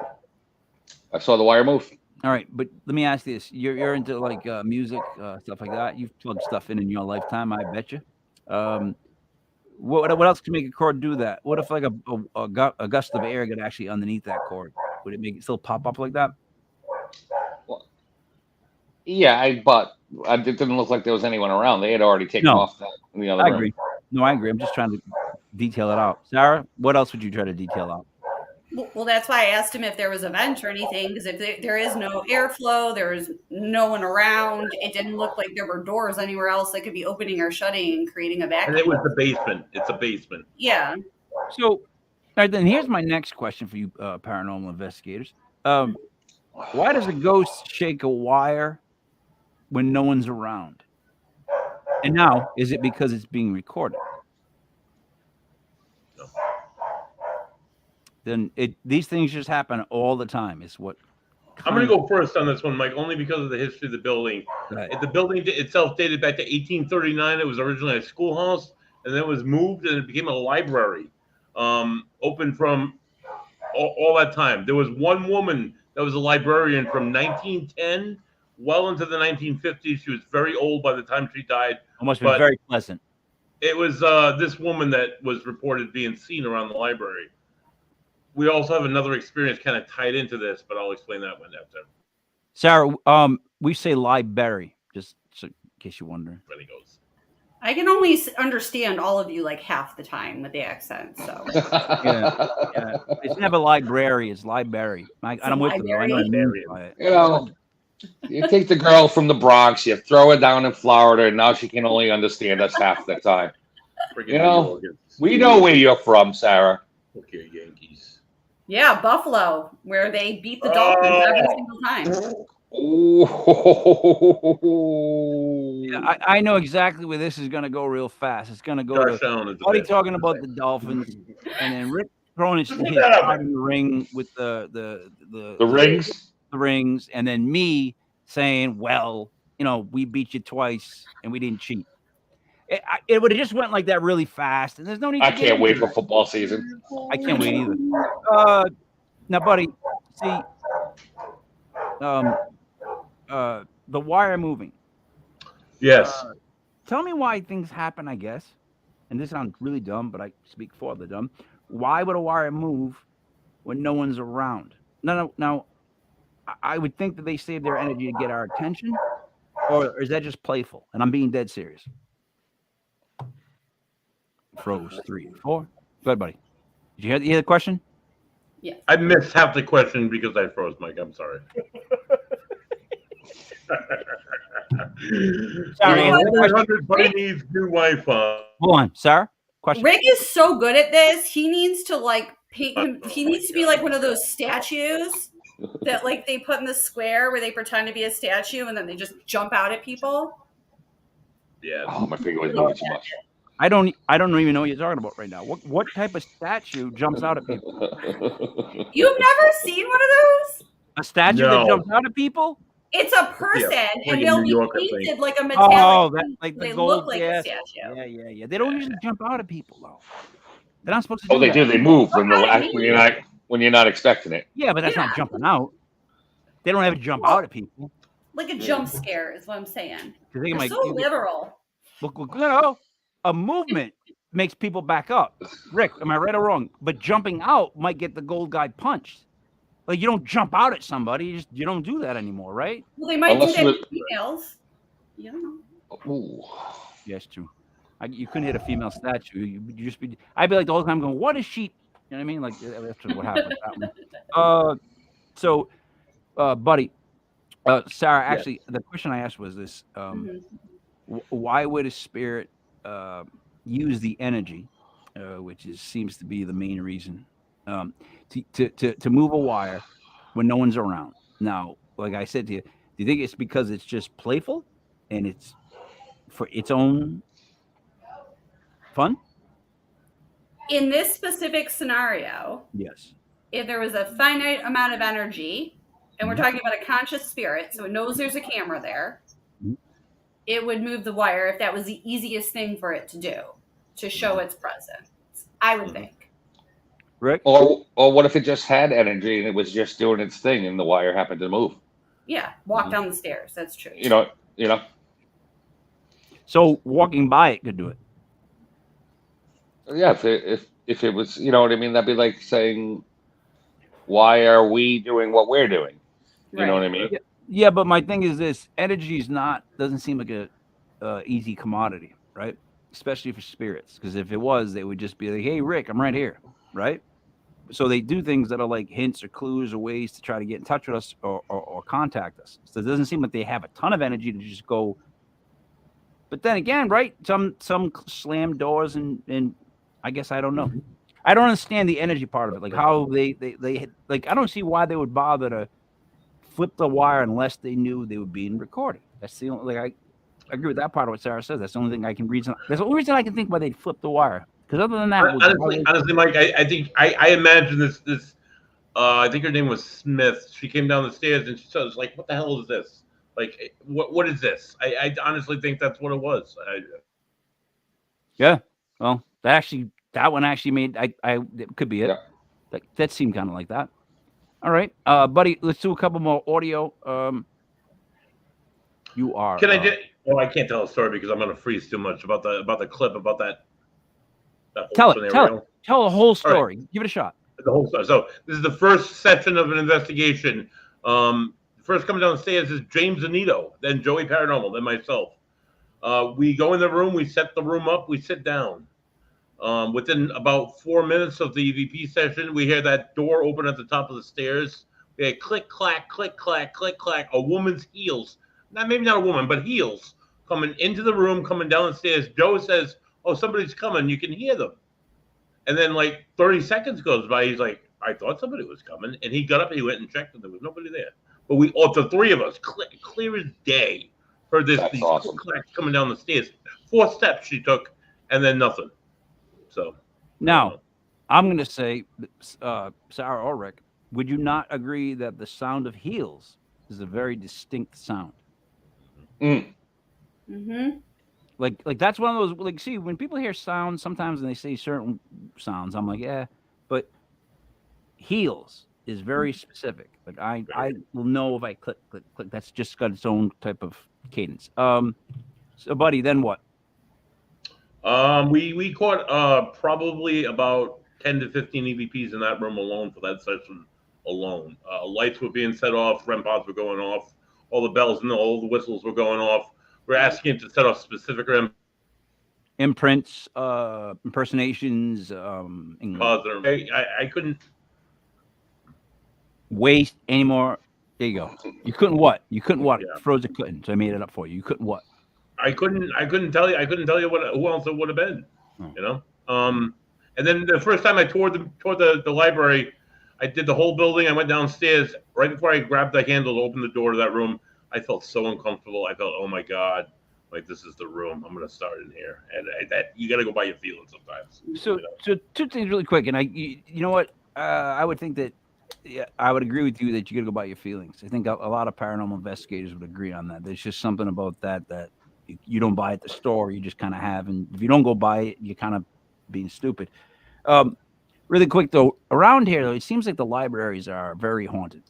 I saw the wire move. All right, but let me ask you this: you're into like music, stuff like that. You've plugged stuff in your lifetime, I bet you. What else can make a cord do that? What if like a gust of air got actually underneath that cord? Would it make it still pop up like that? Well, yeah, but it didn't look like there was anyone around. They had already taken off in the other room. I agree. No, I agree. I'm just trying to detail it out. Sarah, what else would you try to detail out? Well, that's why I asked him if there was a vent or anything, because if there is no airflow, there is no one around. It didn't look like there were doors anywhere else that could be opening or shutting and creating a vacuum. And it was the basement. It's a basement. Yeah. So, all right, then here's my next question for you, paranormal investigators. Why does a ghost shake a wire when no one's around? And now, is it because it's being recorded? No. Then these things just happen all the time. Is what I'm going to go first on this one, Mike, only because of the history of the building. Right. The building itself dated back to 1839. It was originally a schoolhouse, and then it was moved, and it became a library. Open from all that time. There was one woman that was a librarian from 1910 well into the 1950s. She was very old by the time she died. Must have been very pleasant. It was this woman that was reported being seen around the library. We also have another experience kind of tied into this, but I'll explain that one after. Sarah, we say library, just in case you're wondering. Really goes. I can only understand all of you like half the time with the accent. So yeah. It's never library, it's library. I'm with you. I know you know, you take the girl from the Bronx, you throw her down in Florida, and now she can only understand us half the time. You know, we know where you're from, Sarah. Okay, Yankees. Yeah, Buffalo, where they beat the Dolphins every single time. Yeah, I know exactly where this is going to go real fast. It's going to go to Buddy talking about the Dolphins, and then Rick throwing his heart in the ring with the rings, and then me saying, "Well, you know, we beat you twice, and we didn't cheat." It would have just went like that really fast, and there's no need. I can't wait for football season. I can't wait either. Now, Buddy, see, the wire moving. Yes. Tell me why things happen, I guess. And this sounds really dumb, but I speak for the dumb. Why would a wire move when no one's around? Now, I would think that they save their energy to get our attention, or is that just playful? And I'm being dead serious. Froze 3, 4. Go ahead, buddy. Did you hear the question? Yeah. I missed half the question because I froze, Mike. I'm sorry. Sorry. Buddy needs new Wi-Fi. Hold on, Sarah. Question. Rick is so good at this. He needs to like paint him. He needs to be like one of those statues that like they put in the square where they pretend to be a statue and then they just jump out at people. Yeah. Oh, my finger was moving too much. I don't even know what you're talking about right now. What type of statue jumps out at people? You've never seen one of those? A statue that jumps out at people? It's a person, and they'll be painted like a metallic. Oh, that, like the they gold, look like a statue. Yeah. They don't usually jump out at people though. They're not supposed to. Oh, they do. They move when you're not expecting it. Yeah, but that's not jumping out. They don't ever jump out at people. Like a jump scare is what I'm saying. They're so literal. Look, a movement makes people back up. Rick, am I right or wrong? But jumping out might get the gold guy punched. Like you don't jump out at somebody. You don't do that anymore, right? Well, they might do that with females. You don't know. Ooh. Yes, true. You couldn't hit a female statue. You just be. I'd be like the whole time going, "What is she?" You know what I mean? Like that's what happened. So, Buddy, Sarah. Actually, the question I asked was this: why would a spirit use the energy, which seems to be the main reason, to move a wire when no one's around? Now, like I said to you, do you think it's because it's just playful and it's for its own fun? In this specific scenario, yes. If there was a finite amount of energy, and we're talking about a conscious spirit, so it knows there's a camera there, it would move the wire if that was the easiest thing for it to do, to show its presence, I would think. Rick? Or what if it just had energy and it was just doing its thing and the wire happened to move? Yeah, walk down the stairs. That's true. You know. So walking by it could do it. Yeah, if it was, you know what I mean, that'd be like saying, why are we doing what we're doing? You know what I mean? Yeah, but my thing is this: energy doesn't seem like a easy commodity, right? Especially for spirits, because if it was, they would just be like, "Hey, Rick, I'm right here," right? So they do things that are like hints or clues or ways to try to get in touch with us or contact us. So it doesn't seem like they have a ton of energy to just go. But then again, right? Some slam doors and I guess I don't know. I don't understand the energy part of it, like how they like. I don't see why they would bother to flip the wire unless they knew they were being recorded. That's the only I agree with that part of what Sarah says. That's the only thing I can reason. That's the only reason I can think why they'd flip the wire. Because other than that, honestly, Mike, I think I imagine this. I think her name was Smith. She came down the stairs and she was like, "What the hell is this? Like, what is this?" I honestly think that's what it was. Yeah. Well, that one actually made it could be it. Yeah. That seemed kind of like that. All right, Buddy, let's do a couple more audio. You are. Can I just? Well, I can't tell a story because I'm gonna freeze too much about the clip about that. Tell the whole story. Right. Give it a shot. The whole story. So this is the first section of an investigation. First coming down the stairs is James Anito, then Joey Paranormal, then myself. We go in the room, we set the room up, we sit down. Within about 4 minutes of the EVP session, we hear that door open at the top of the stairs. We had click, clack, click, clack, click, clack, a woman's heels. Maybe not a woman, but heels coming into the room, coming down the stairs. Joe says, "Oh, somebody's coming. You can hear them." And then like 30 seconds goes by. He's like, "I thought somebody was coming." And he got up and he went and checked and there was nobody there. But the three of us, clear as day, heard these awesome clacks coming down the stairs. 4 steps she took and then nothing. So now I'm going to say, Sarah or Rick, would you not agree that the sound of heels is a very distinct sound? Like that's one of those. Like, see, when people hear sounds, sometimes when they say certain sounds, I'm like, yeah, but heels is very specific. Like I will know if I click. That's just got its own type of cadence. So, Buddy, then what? We caught probably about 10 to 15 EVPs in that room alone for that session alone. Lights were being set off, REM pods were going off, all the bells and all the whistles were going off. We're asking to set off specific REM imprints, impersonations. I couldn't waste anymore. There you go. You couldn't what? Yeah. Frozen couldn't. So I made it up for you. You couldn't what? I couldn't tell you. I couldn't tell you who else it would have been. You know. And then the first time I toured the library, I did the whole building. I went downstairs. Right before I grabbed the handle to open the door to that room, I felt so uncomfortable. I felt, oh my God, like this is the room. I'm going to start in here. And that you got to go by your feelings sometimes. So two things really quick. And you know what? I would think that, yeah, I would agree with you that you got to go by your feelings. I think a lot of paranormal investigators would agree on that. There's just something about that you don't buy at the store. You just kind of have. And if you don't go buy it, you're kind of being stupid. Really quick though, around here though, it seems like the libraries are very haunted.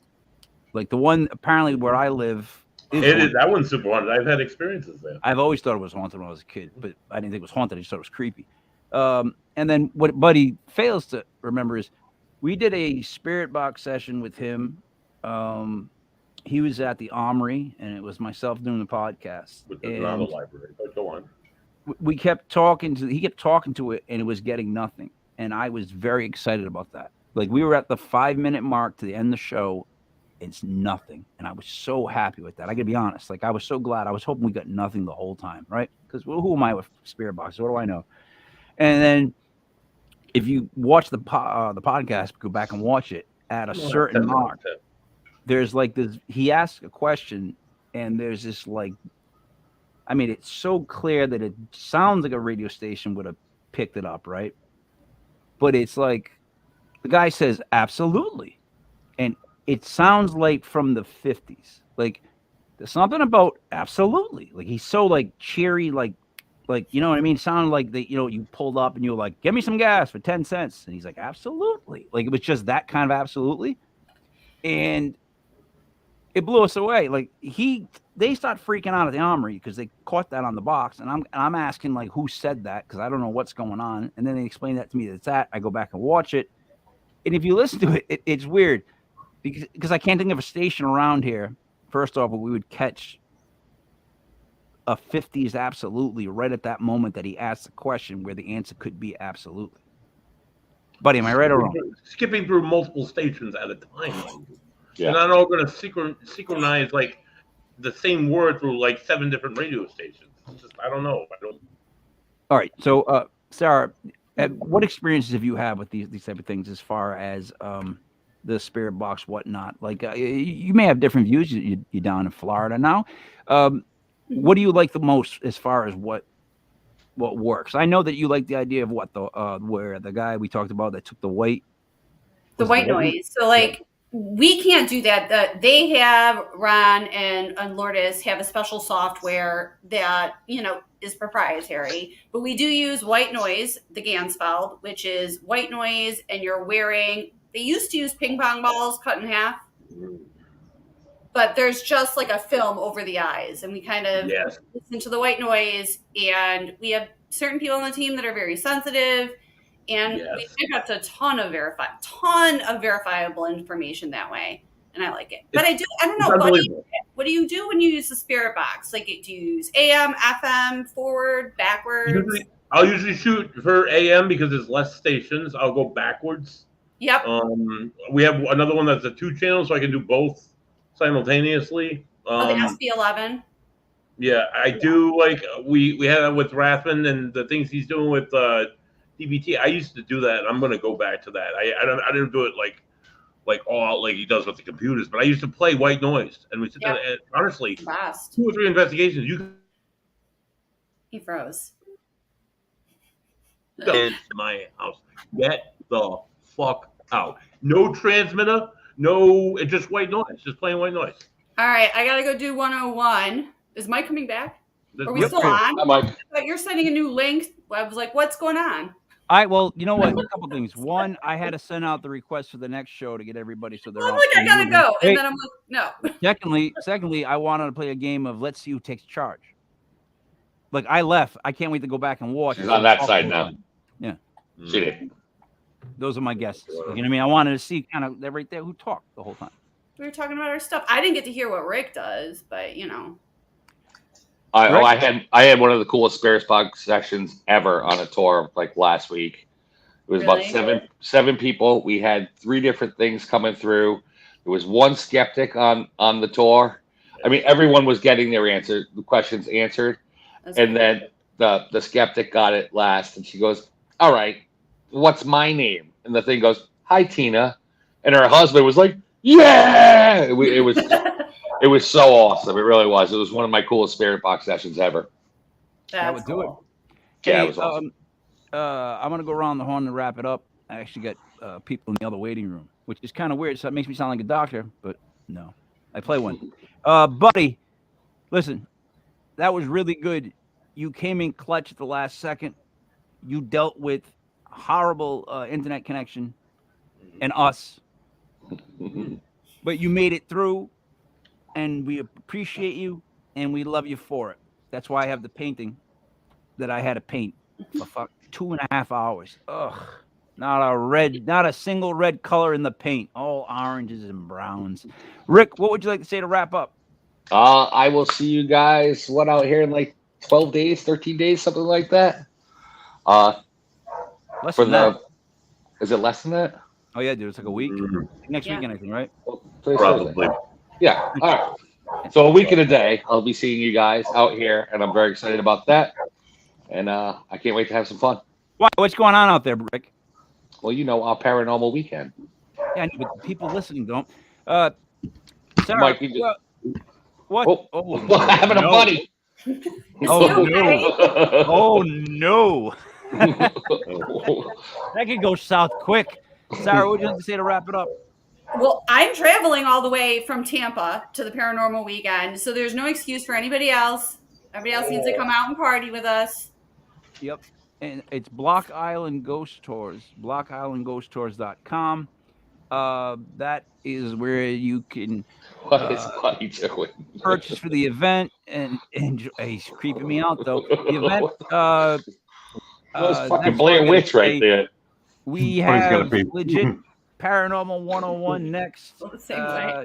Like the one apparently where I live, that one's super haunted. I've had experiences there. I've always thought it was haunted when I was a kid, but I didn't think it was haunted. I just thought it was creepy. And then what Buddy fails to remember is we did a spirit box session with him. He was at the Armory, and it was myself doing the podcast. With the library, but go on. He kept talking to it, and it was getting nothing. And I was very excited about that. Like we were at the 5-minute mark to the end of the show. It's nothing. And I was so happy with that. I gotta be honest. Like I was so glad. I was hoping we got nothing the whole time, right? Because who am I with spirit boxes? What do I know? And then if you watch the podcast, go back and watch it at a certain mark. There's like this, he asked a question and there's this like, I mean, it's so clear that it sounds like a radio station would have picked it up, right? But it's like the guy says, absolutely. And it sounds like from the 50s. Like there's something about absolutely. Like he's so like cheery, like, you know what I mean? It sounded like that, you know, you pulled up and you were like, give me some gas for 10 cents. And he's like, absolutely. Like it was just that kind of absolutely. And it blew us away. Like they start freaking out at the Armory because they caught that on the box. And I'm asking like, who said that? Because I don't know what's going on. And then they explain that to me. That's that. I go back and watch it. And if you listen to it, it's weird because I can't think of a station around here. First off, where we would catch a 50s absolutely right at that moment that he asked the question where the answer could be absolutely. Buddy, am I right or wrong? Skipping through multiple stations at a time. Yeah. And I'm all going to synchronize like the same word through like 7 different radio stations. It's just, I don't know. All right. So, Sarah, what experiences have you had with these type of things as far as the spirit box, whatnot? Like you may have different views. You're down in Florida now. What do you like the most as far as what works? I know that you like the idea of where the guy we talked about that took the white noise. So like we can't do that. They have Ron and Lourdes have a special software that, you know, is proprietary, but we do use white noise, the Ganspeld, which is white noise, and you're wearing, they used to use ping pong balls cut in half, but there's just like a film over the eyes, and we kind of listen to the white noise, and we have certain people on the team that are very sensitive, and we pick up a ton of verifiable information that way, and I like it. But I don't know, what do you do when you use the spirit box? Like, do you use AM, FM, forward, backwards? I'll usually shoot for AM because there's less stations. I'll go backwards. Yep. We have another one that's a 2-channel, so I can do both simultaneously. The SB11. Yeah, I do. Like we had that with Rathman and the things he's doing with DBT. I used to do that. I'm going to go back to that. I didn't do it like all out like he does with the computers, but I used to play white noise, and we sit there. And honestly, 2 or 3 investigations. He froze. In my house, get the fuck out. No transmitter. No, it's just white noise. Just plain white noise. All right, I gotta go do 101. Is Mike coming back? Are we still on? Hi, Mike. But you're sending a new link. I was like, what's going on? Well, you know what? A couple things. One, I had to send out the request for the next show to get everybody so they're. I'm like, I gotta go, and then I'm like, no. Secondly, I wanted to play a game of Let's See Who Takes Charge. Like I left, I can't wait to go back and watch. She's on that side now. Yeah, she did. Those are my guesses. You know what I mean? I wanted to see kind of right there who talked the whole time. We were talking about our stuff. I didn't get to hear what Rick does, but you know. I had one of the coolest spirit box sessions ever on a tour like last week. It was about seven people. We had 3 different things coming through. There was one skeptic on the tour. I mean, everyone was getting the questions answered. And then the skeptic got it last, and she goes, all right, what's my name? And the thing goes, hi, Tina. and her husband was like, "Yeah!" It was so awesome. It really was. It was one of my coolest spirit box sessions ever. That would do it. Yeah, Hey, it was awesome. I'm gonna go around the horn to wrap it up. I actually got people in the other waiting room, which is kind of weird. So it makes me sound like a doctor, but no, I play one. Buddy, listen, that was really good. You came in clutch at the last second. You dealt with horrible internet connection and us, but you made it through, and we appreciate you and we love you for it. That's why I have the painting that I had to paint for 2.5 hours. Ugh. Not a single red color in the paint. All oranges and browns. Rick, what would you like to say to wrap up? I will see you guys, out here in like 12 days, 13 days, something like that. Less than that. Is it less than that? Oh, yeah, dude. It's like a week. Next weekend, I think, right? Probably. Yeah. All right. So a week and a day, I'll be seeing you guys out here, and I'm very excited about that. And I can't wait to have some fun. What's going on out there, Rick? Well, our paranormal weekend. Yeah, but the people listening don't. Sarah, Mike, you just... what? What happened to Buddy? Oh, no. Oh, no. That could go south quick. Sarah, what would you like to say to wrap it up? Well, I'm traveling all the way from Tampa to the Paranormal weekend, so there's no excuse for anybody else. Everybody else needs to come out and party with us. Yep. And it's Block Island Ghost Tours, blockislandghosttours.com. That is where you can what is Buddy doing? purchase for the event and enjoy. He's creeping me out, though. The event. That's fucking Blair Witch right there. We have legit Paranormal 101 next.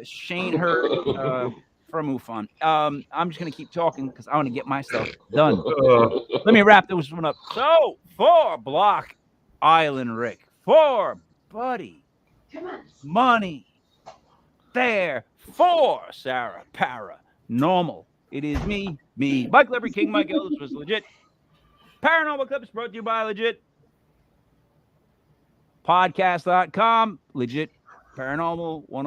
Shane Hurd from MUFON. I'm just going to keep talking because I want to get my stuff done. Let me wrap this one up. So, for Block Island Rick, for Buddy Money Thayer, for Sarah Parah Normal. It is me, Michael Every King, Mike Ellis was legit. Paranormal Clips brought to you by Legit. Podcast.com, Legit Paranormal 101.